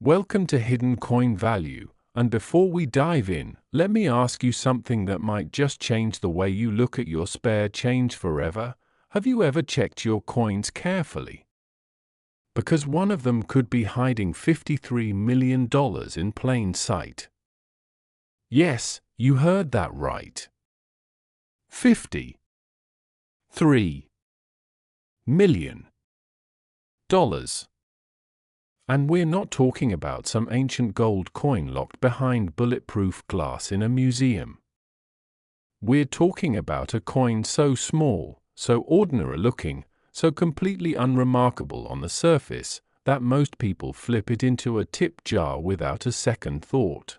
Welcome to Hidden Coin Value, and before we dive in, let me ask you something that might just change the way you look at your spare change forever. Have you ever checked your coins carefully? Because one of them could be hiding $53 million in plain sight. Yes, you heard that right. $53 million. And we're not talking about some ancient gold coin locked behind bulletproof glass in a museum. We're talking about a coin so small, so ordinary looking, so completely unremarkable on the surface, that most people flip it into a tip jar without a second thought.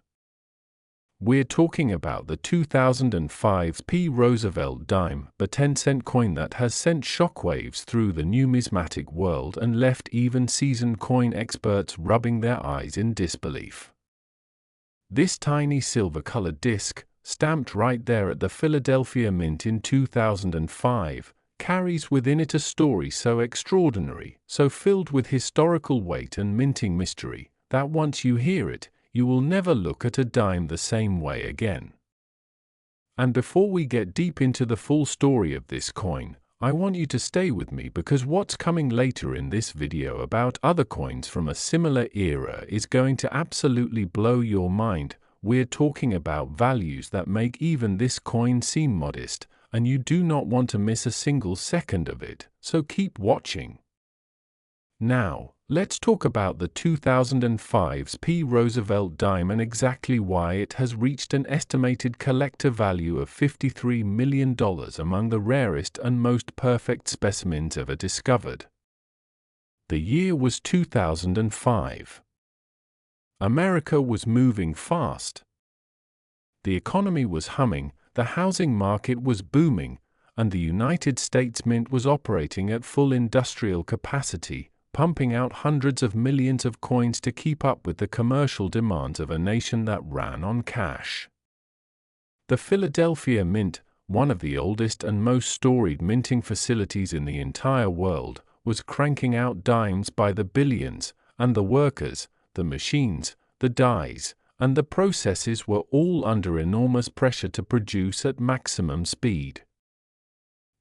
We're talking about the 2005 Roosevelt Dime, a 10-cent coin that has sent shockwaves through the numismatic world and left even seasoned coin experts rubbing their eyes in disbelief. This tiny silver-colored disc, stamped right there at the Philadelphia Mint in 2005, carries within it a story so extraordinary, so filled with historical weight and minting mystery, that once you hear it, you will never look at a dime the same way again. And before we get deep into the full story of this coin, I want you to stay with me because what's coming later in this video about other coins from a similar era is going to absolutely blow your mind. We're talking about values that make even this coin seem modest, and you do not want to miss a single second of it, so keep watching. Now, let's talk about the 2005's Roosevelt Dime and exactly why it has reached an estimated collector value of $53 million among the rarest and most perfect specimens ever discovered. The year was 2005. America was moving fast. The economy was humming, the housing market was booming, and the United States Mint was operating at full industrial capacity, pumping out hundreds of millions of coins to keep up with the commercial demands of a nation that ran on cash. The Philadelphia Mint, one of the oldest and most storied minting facilities in the entire world, was cranking out dimes by the billions, and the workers, the machines, the dies, and the processes were all under enormous pressure to produce at maximum speed.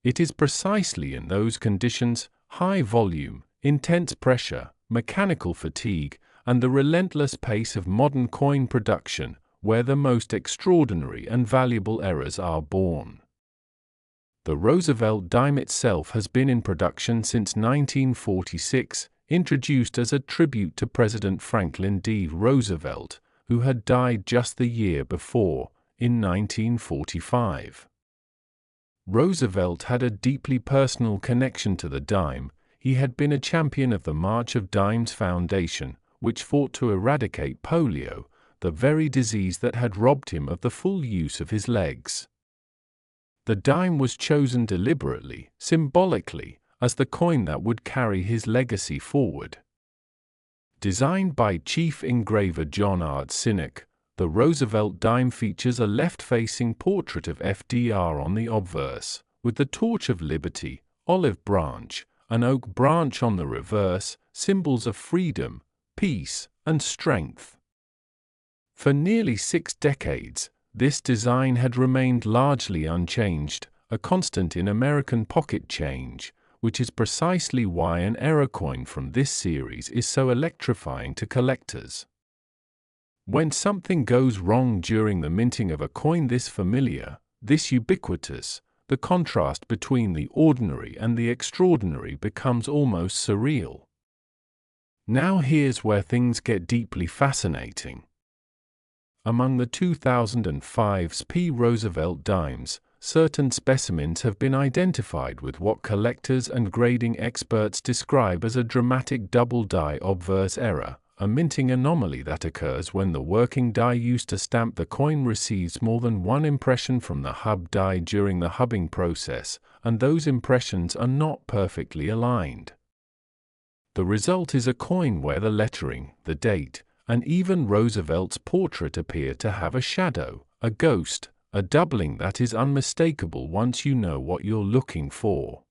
It is precisely in those conditions, high volume, intense pressure, mechanical fatigue, and the relentless pace of modern coin production, where the most extraordinary and valuable errors are born. The Roosevelt Dime itself has been in production since 1946, introduced as a tribute to President Franklin D. Roosevelt, who had died just the year before, in 1945. Roosevelt had a deeply personal connection to the dime. He had been a champion of the March of Dimes Foundation, which fought to eradicate polio, the very disease that had robbed him of the full use of his legs. The dime was chosen deliberately, symbolically, as the coin that would carry his legacy forward. Designed by Chief Engraver John Art Sinek, the Roosevelt Dime features a left-facing portrait of FDR on the obverse, with the Torch of Liberty, olive branch, an oak branch on the reverse, symbols of freedom, peace, and strength. For nearly 6 decades, this design had remained largely unchanged, a constant in American pocket change, which is precisely why an error coin from this series is so electrifying to collectors. When something goes wrong during the minting of a coin this familiar, this ubiquitous, the contrast between the ordinary and the extraordinary becomes almost surreal. Now here's where things get deeply fascinating. Among the 2005's Roosevelt dimes, certain specimens have been identified with what collectors and grading experts describe as a dramatic double die obverse error, a minting anomaly that occurs when the working die used to stamp the coin receives more than one impression from the hub die during the hubbing process, and those impressions are not perfectly aligned. The result is a coin where the lettering, the date, and even Roosevelt's portrait appear to have a shadow, a ghost, a doubling that is unmistakable once you know what you're looking for.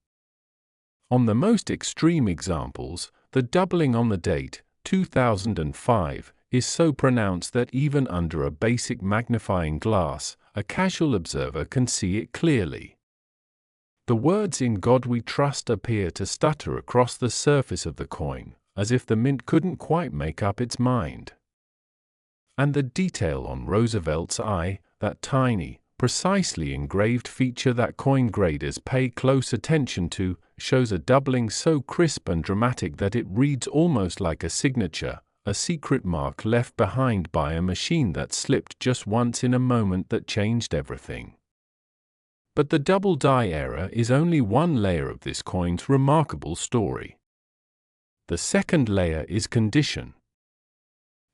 On the most extreme examples, the doubling on the date, 2005, is so pronounced that even under a basic magnifying glass, a casual observer can see it clearly. The words "In God We Trust" appear to stutter across the surface of the coin, as if the mint couldn't quite make up its mind. And the detail on Roosevelt's eye, that tiny, precisely engraved feature that coin graders pay close attention to, shows a doubling so crisp and dramatic that it reads almost like a signature, a secret mark left behind by a machine that slipped just once in a moment that changed everything. But the double die error is only one layer of this coin's remarkable story. The second layer is condition.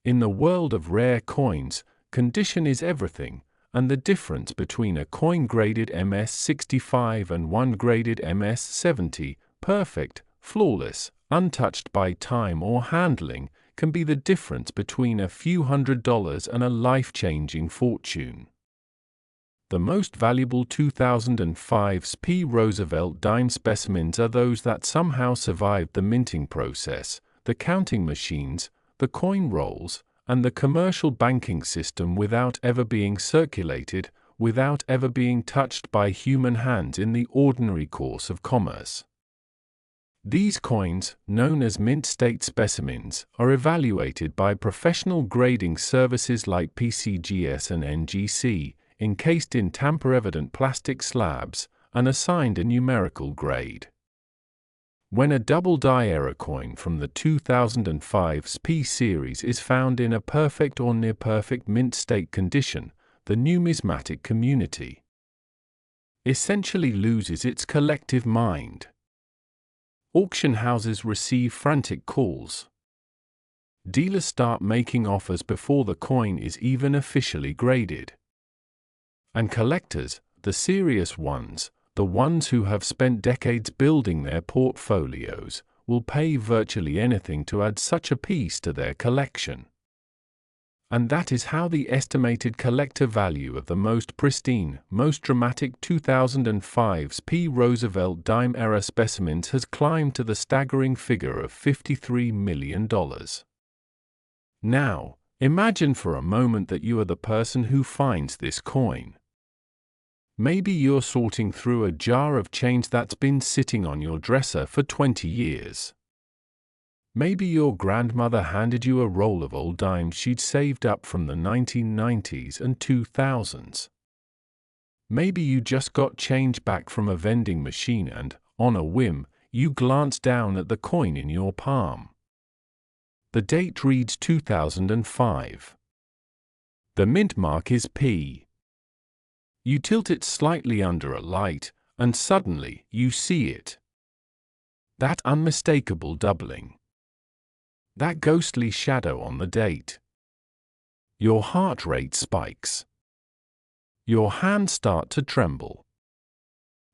In the world of rare coins, condition is everything, and the difference between a coin graded MS-65 and one graded MS-70, perfect, flawless, untouched by time or handling, can be the difference between a few $100s and a life-changing fortune. The most valuable 2005's P. Roosevelt Dime specimens are those that somehow survived the minting process, the counting machines, the coin rolls, and the commercial banking system without ever being circulated, without ever being touched by human hands in the ordinary course of commerce. These coins, known as mint state specimens, are evaluated by professional grading services like PCGS and NGC, encased in tamper-evident plastic slabs, and assigned a numerical grade. When a double die error coin from the 2005's P series is found in a perfect or near-perfect mint state condition, the numismatic community essentially loses its collective mind. Auction houses receive frantic calls. Dealers start making offers before the coin is even officially graded. And collectors, the serious ones, the ones who have spent decades building their portfolios, will pay virtually anything to add such a piece to their collection. And that is how the estimated collector value of the most pristine, most dramatic 2005's P. Roosevelt Dime era specimens has climbed to the staggering figure of $53 million. Now, imagine for a moment that you are the person who finds this coin. Maybe you're sorting through a jar of change that's been sitting on your dresser for 20 years. Maybe your grandmother handed you a roll of old dimes she'd saved up from the 1990s and 2000s. Maybe you just got change back from a vending machine and, on a whim, you glance down at the coin in your palm. The date reads 2005. The mint mark is P. You tilt it slightly under a light, and suddenly you see it. That unmistakable doubling. That ghostly shadow on the date. Your heart rate spikes. Your hands start to tremble.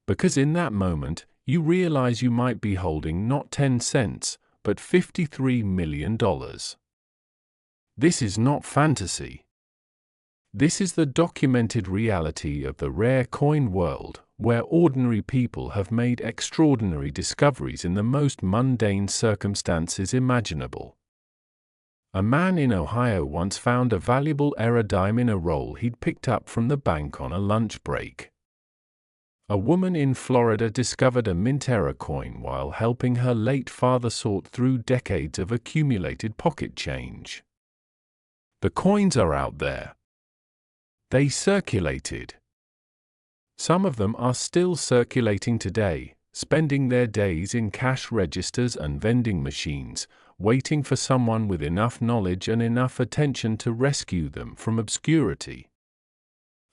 Because in that moment, you realize you might be holding not 10 cents, but $53 million. This is not fantasy. This is the documented reality of the rare coin world, where ordinary people have made extraordinary discoveries in the most mundane circumstances imaginable. A man in Ohio once found a valuable error dime in a roll he'd picked up from the bank on a lunch break. A woman in Florida discovered a mint error coin while helping her late father sort through decades of accumulated pocket change. The coins are out there. They circulated. Some of them are still circulating today, spending their days in cash registers and vending machines, waiting for someone with enough knowledge and enough attention to rescue them from obscurity.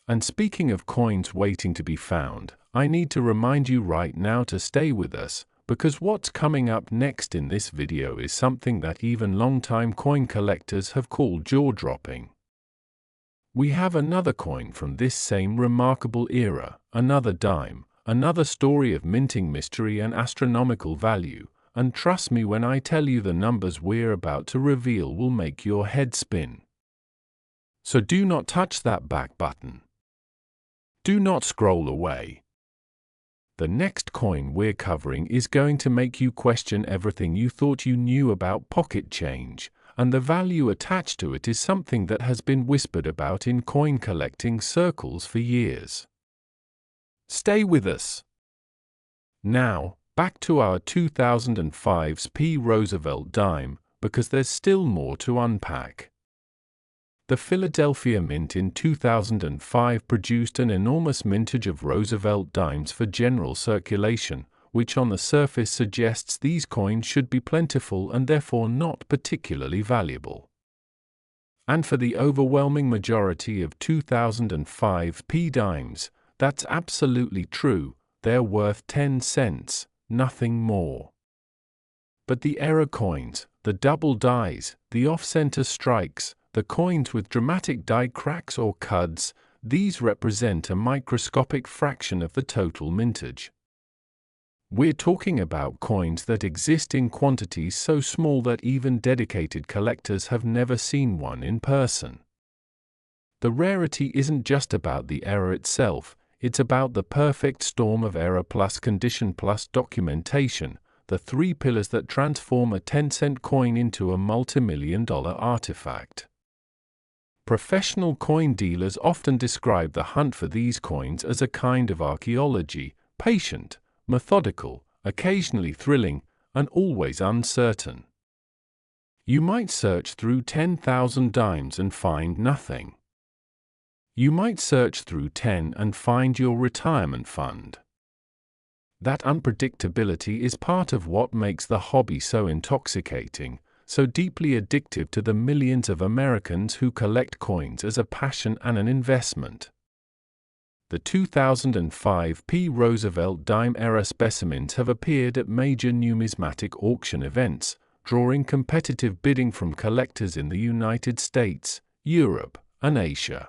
And speaking of coins waiting to be found, I need to remind you right now to stay with us, because what's coming up next in this video is something that even long-time coin collectors have called jaw-dropping. We have another coin from this same remarkable era, another dime, another story of minting mystery and astronomical value, and trust me when I tell you the numbers we're about to reveal will make your head spin. So do not touch that back button. Do not scroll away. The next coin we're covering is going to make you question everything you thought you knew about pocket change, and the value attached to it is something that has been whispered about in coin collecting circles for years. Stay with us. Now, back to our 2005's P. Roosevelt Dime, because there's still more to unpack. The Philadelphia Mint in 2005 produced an enormous mintage of Roosevelt dimes for general circulation, which on the surface suggests these coins should be plentiful and therefore not particularly valuable. And for the overwhelming majority of 2005 P dimes, that's absolutely true. They're worth 10 cents, nothing more. But the error coins, the double dies, the off-center strikes, the coins with dramatic die cracks or cuds, these represent a microscopic fraction of the total mintage. We're talking about coins that exist in quantities so small that even dedicated collectors have never seen one in person. The rarity isn't just about the error itself, it's about the perfect storm of error plus condition plus documentation, the three pillars that transform a 10-cent coin into a multimillion-dollar artifact. Professional coin dealers often describe the hunt for these coins as a kind of archaeology, patient, methodical, occasionally thrilling, and always uncertain. You might search through 10,000 dimes and find nothing. You might search through 10 and find your retirement fund. That unpredictability is part of what makes the hobby so intoxicating, so deeply addictive to the millions of Americans who collect coins as a passion and an investment. The 2005 P. Roosevelt Dime era specimens have appeared at major numismatic auction events, drawing competitive bidding from collectors in the United States, Europe, and Asia.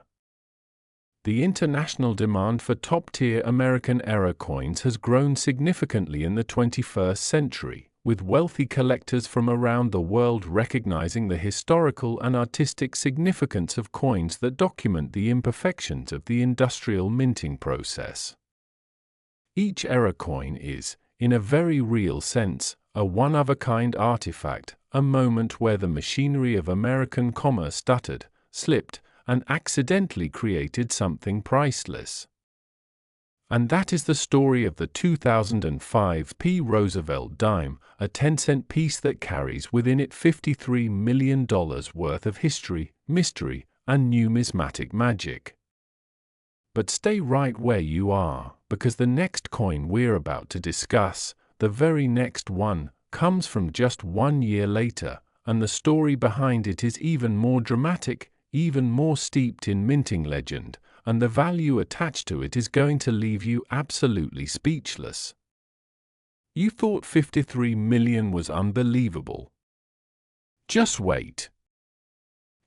The international demand for top-tier American-era coins has grown significantly in the 21st century, with wealthy collectors from around the world recognizing the historical and artistic significance of coins that document the imperfections of the industrial minting process. Each era coin is, in a very real sense, a one-of-a-kind artifact, a moment where the machinery of American commerce stuttered, slipped, and accidentally created something priceless. And that is the story of the 2005 P. Roosevelt Dime, a 10-cent piece that carries within it $53 million worth of history, mystery, and numismatic magic. But stay right where you are, because the next coin we're about to discuss, the very next one, comes from just 1 year later, and the story behind it is even more dramatic, even more steeped in minting legend, and the value attached to it is going to leave you absolutely speechless. You thought 53 million was unbelievable. Just wait.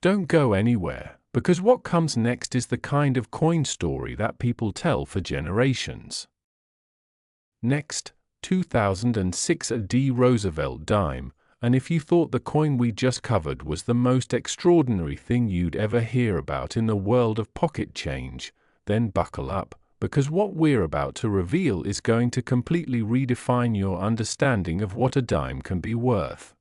Don't go anywhere, because what comes next is the kind of coin story that people tell for generations. Next, 2006 D. Roosevelt Dime, and if you thought the coin we just covered was the most extraordinary thing you'd ever hear about in the world of pocket change, then buckle up, because what we're about to reveal is going to completely redefine your understanding of what a dime can be worth.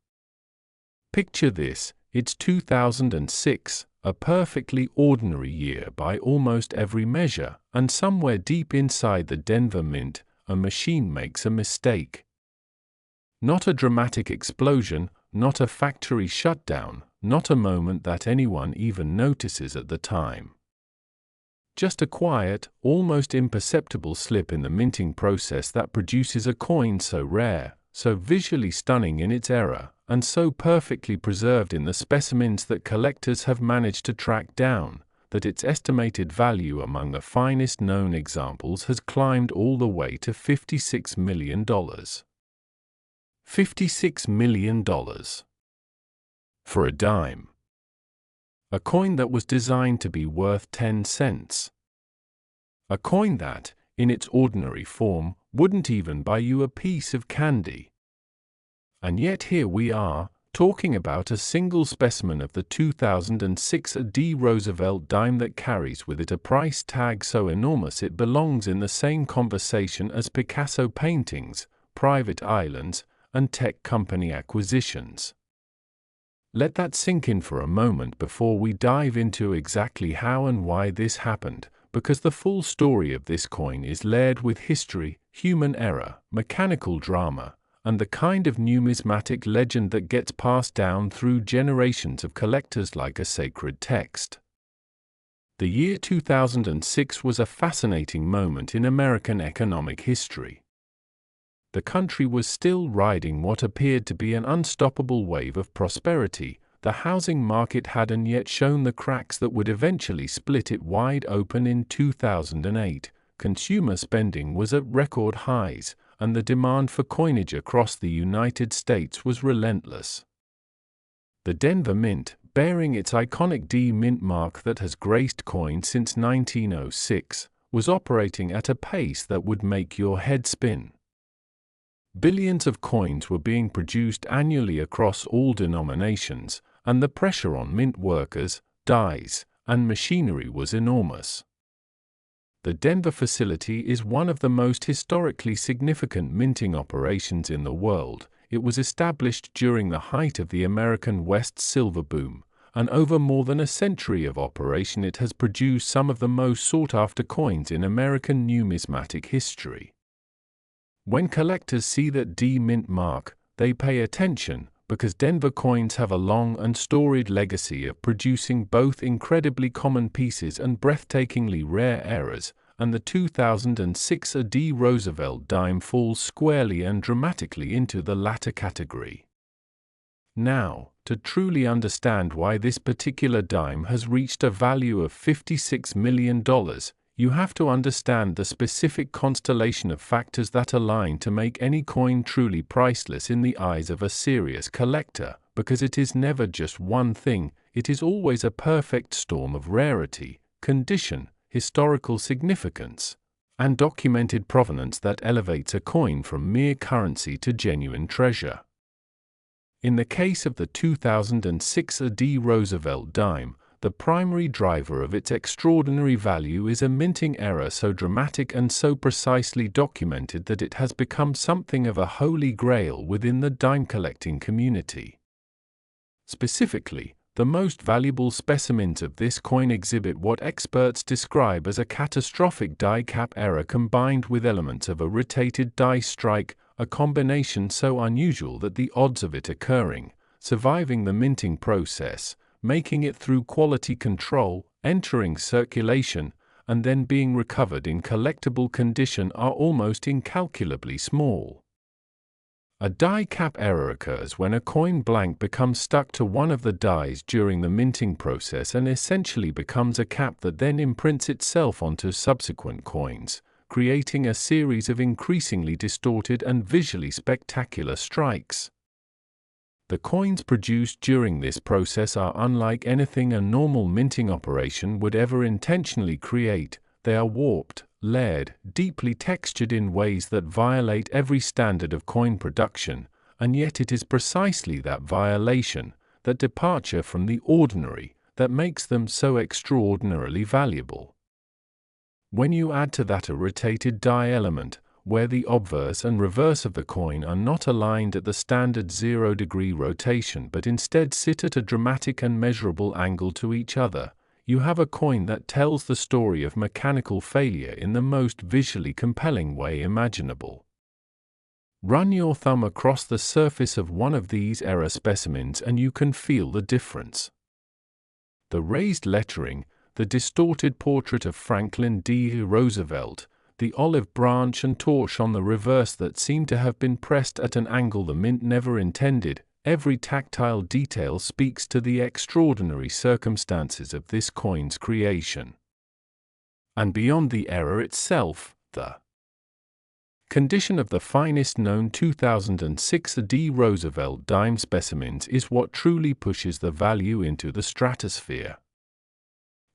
Picture this, it's 2006, a perfectly ordinary year by almost every measure, and somewhere deep inside the Denver Mint, a machine makes a mistake. Not a dramatic explosion, not a factory shutdown, not a moment that anyone even notices at the time. Just a quiet, almost imperceptible slip in the minting process that produces a coin so rare, so visually stunning in its error, and so perfectly preserved in the specimens that collectors have managed to track down, that its estimated value among the finest known examples has climbed all the way to $56 million. $56 million. For a dime. A coin that was designed to be worth 10 cents. A coin that, in its ordinary form, wouldn't even buy you a piece of candy. And yet here we are, talking about a single specimen of the 2006 D. Roosevelt Dime that carries with it a price tag so enormous it belongs in the same conversation as Picasso paintings, private islands, and tech company acquisitions. Let that sink in for a moment before we dive into exactly how and why this happened, because the full story of this coin is layered with history, human error, mechanical drama, and the kind of numismatic legend that gets passed down through generations of collectors like a sacred text. The year 2006 was a fascinating moment in American economic history. The country was still riding what appeared to be an unstoppable wave of prosperity. The housing market hadn't yet shown the cracks that would eventually split it wide open in 2008. Consumer spending was at record highs, and the demand for coinage across the United States was relentless. The Denver Mint, bearing its iconic D Mint mark that has graced coins since 1906, was operating at a pace that would make your head spin. Billions of coins were being produced annually across all denominations, and the pressure on mint workers, dies, and machinery was enormous. The Denver facility is one of the most historically significant minting operations in the world. It was established during the height of the American West silver boom, and over more than a century of operation it has produced some of the most sought-after coins in American numismatic history. When collectors see that D Mint mark, they pay attention, because Denver coins have a long and storied legacy of producing both incredibly common pieces and breathtakingly rare errors, and the 2006 D Roosevelt Dime falls squarely and dramatically into the latter category. Now, to truly understand why this particular dime has reached a value of $56 million, you have to understand the specific constellation of factors that align to make any coin truly priceless in the eyes of a serious collector, because it is never just one thing, it is always a perfect storm of rarity, condition, historical significance, and documented provenance that elevates a coin from mere currency to genuine treasure. In the case of the 2006 D Roosevelt Dime, the primary driver of its extraordinary value is a minting error so dramatic and so precisely documented that it has become something of a holy grail within the dime collecting community. Specifically, the most valuable specimens of this coin exhibit what experts describe as a catastrophic die cap error combined with elements of a rotated die strike, a combination so unusual that the odds of it occurring, surviving the minting process, making it through quality control, entering circulation, and then being recovered in collectible condition are almost incalculably small. A die cap error occurs when a coin blank becomes stuck to one of the dies during the minting process and essentially becomes a cap that then imprints itself onto subsequent coins, creating a series of increasingly distorted and visually spectacular strikes. The coins produced during this process are unlike anything a normal minting operation would ever intentionally create. They are warped, layered, deeply textured in ways that violate every standard of coin production, and yet it is precisely that violation, that departure from the ordinary, that makes them so extraordinarily valuable. When you add to that a rotated die element, where the obverse and reverse of the coin are not aligned at the standard 0-degree rotation but instead sit at a dramatic and measurable angle to each other, you have a coin that tells the story of mechanical failure in the most visually compelling way imaginable. Run your thumb across the surface of one of these error specimens and you can feel the difference. The raised lettering, the distorted portrait of Franklin D. Roosevelt, the olive branch and torch on the reverse that seem to have been pressed at an angle the mint never intended, every tactile detail speaks to the extraordinary circumstances of this coin's creation. And beyond the error itself, the condition of the finest known 2006 D Roosevelt Dime specimens is what truly pushes the value into the stratosphere.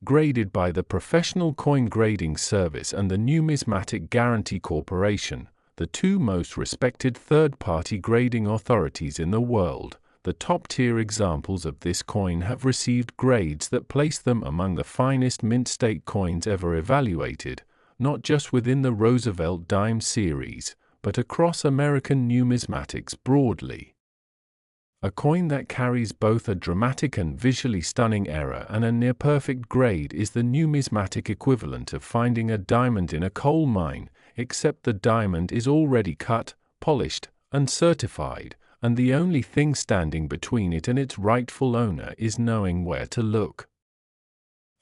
Graded by the Professional Coin Grading Service and the Numismatic Guarantee Corporation, the two most respected third-party grading authorities in the world, the top-tier examples of this coin have received grades that place them among the finest mint state coins ever evaluated, not just within the Roosevelt Dime series, but across American numismatics broadly. A coin that carries both a dramatic and visually stunning error and a near-perfect grade is the numismatic equivalent of finding a diamond in a coal mine, except the diamond is already cut, polished, and certified, and the only thing standing between it and its rightful owner is knowing where to look.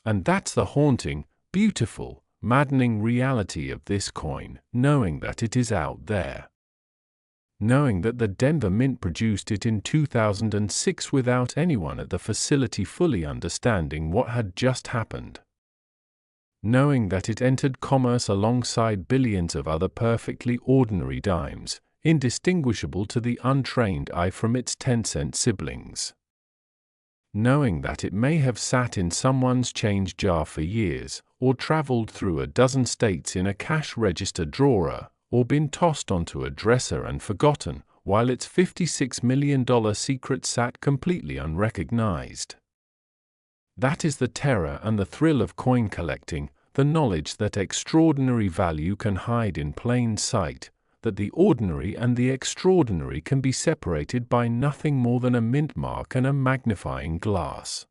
And that's the haunting, beautiful, maddening reality of this coin, knowing that it is out there. Knowing that the Denver Mint produced it in 2006 without anyone at the facility fully understanding what had just happened. Knowing that it entered commerce alongside billions of other perfectly ordinary dimes, indistinguishable to the untrained eye from its 10-cent siblings. Knowing that it may have sat in someone's change jar for years, or traveled through a dozen states in a cash register drawer, or been tossed onto a dresser and forgotten, while its $56 million secret sat completely unrecognized. That is the terror and the thrill of coin collecting, the knowledge that extraordinary value can hide in plain sight, that the ordinary and the extraordinary can be separated by nothing more than a mint mark and a magnifying glass.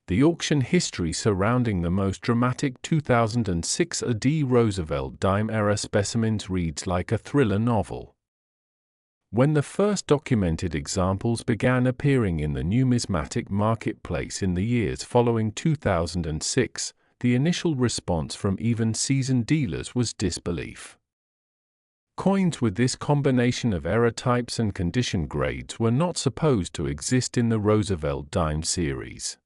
The auction history surrounding the most dramatic 2006 AD Roosevelt Dime era specimens reads like a thriller novel. When the first documented examples began appearing in the numismatic marketplace in the years following 2006, the initial response from even seasoned dealers was disbelief. Coins with this combination of error types and condition grades were not supposed to exist in the Roosevelt Dime series.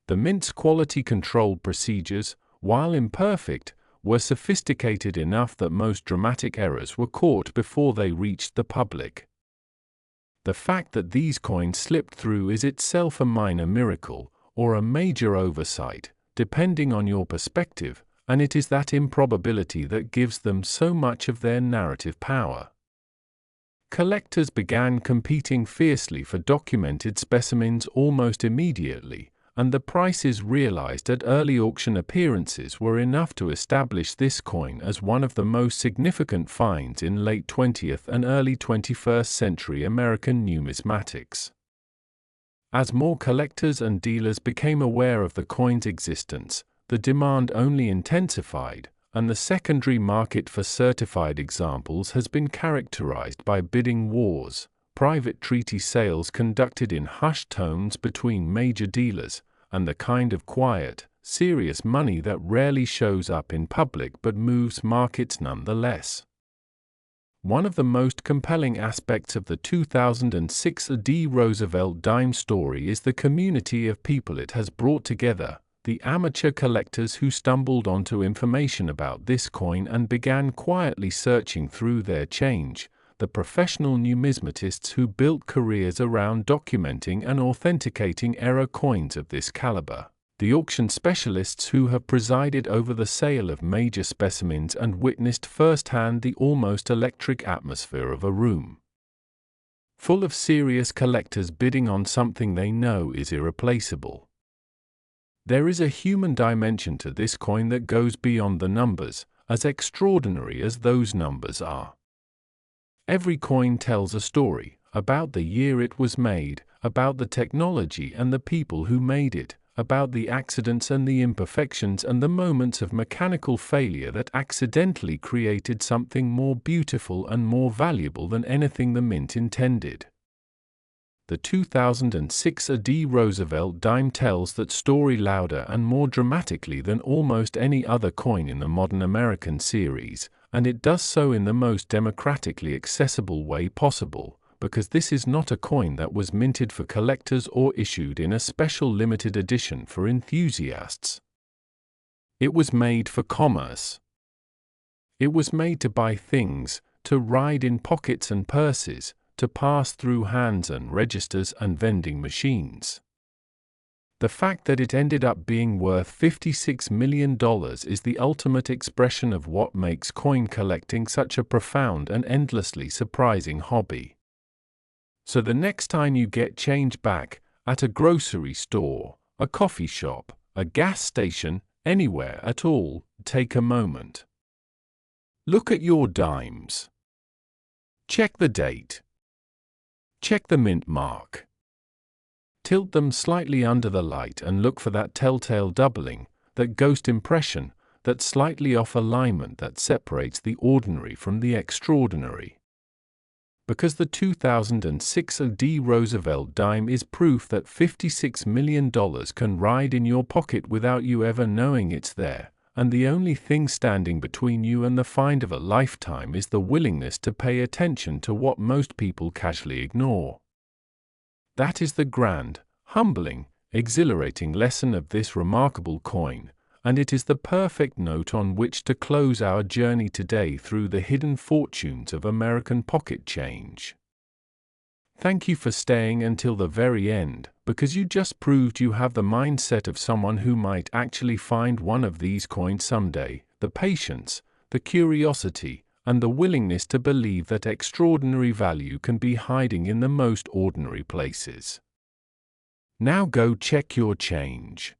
The Mint's quality control procedures, while imperfect, were sophisticated enough that most dramatic errors were caught before they reached the public. The fact that these coins slipped through is itself a minor miracle, or a major oversight, depending on your perspective, and it is that improbability that gives them so much of their narrative power. Collectors began competing fiercely for documented specimens almost immediately, and the prices realized at early auction appearances were enough to establish this coin as one of the most significant finds in late 20th and early 21st century American numismatics. As more collectors and dealers became aware of the coin's existence, the demand only intensified, and the secondary market for certified examples has been characterized by bidding wars, private treaty sales conducted in hushed tones between major dealers, and the kind of quiet, serious money that rarely shows up in public but moves markets nonetheless. One of the most compelling aspects of the 2006 AD Roosevelt Dime story is the community of people it has brought together, the amateur collectors who stumbled onto information about this coin and began quietly searching through their change, the professional numismatists who built careers around documenting and authenticating error coins of this caliber, the auction specialists who have presided over the sale of major specimens and witnessed firsthand the almost electric atmosphere of a room full of serious collectors bidding on something they know is irreplaceable. There is a human dimension to this coin that goes beyond the numbers, as extraordinary as those numbers are. Every coin tells a story, about the year it was made, about the technology and the people who made it, about the accidents and the imperfections and the moments of mechanical failure that accidentally created something more beautiful and more valuable than anything the Mint intended. The 2006 AD Roosevelt Dime tells that story louder and more dramatically than almost any other coin in the modern American series, and it does so in the most democratically accessible way possible, because this is not a coin that was minted for collectors or issued in a special limited edition for enthusiasts. It was made for commerce. It was made to buy things, to ride in pockets and purses, to pass through hands and registers and vending machines. The fact that it ended up being worth $56 million is the ultimate expression of what makes coin collecting such a profound and endlessly surprising hobby. So the next time you get change back, at a grocery store, a coffee shop, a gas station, anywhere at all, take a moment. Look at your dimes. Check the date. Check the mint mark. Tilt them slightly under the light and look for that telltale doubling, that ghost impression, that slightly off alignment that separates the ordinary from the extraordinary. Because the 2006 Roosevelt Dime is proof that $56 million can ride in your pocket without you ever knowing it's there, and the only thing standing between you and the find of a lifetime is the willingness to pay attention to what most people casually ignore. That is the grand, humbling, exhilarating lesson of this remarkable coin, and it is the perfect note on which to close our journey today through the hidden fortunes of American pocket change. Thank you for staying until the very end, because you just proved you have the mindset of someone who might actually find one of these coins someday, the patience, the curiosity, and the willingness to believe that extraordinary value can be hiding in the most ordinary places. Now go check your change.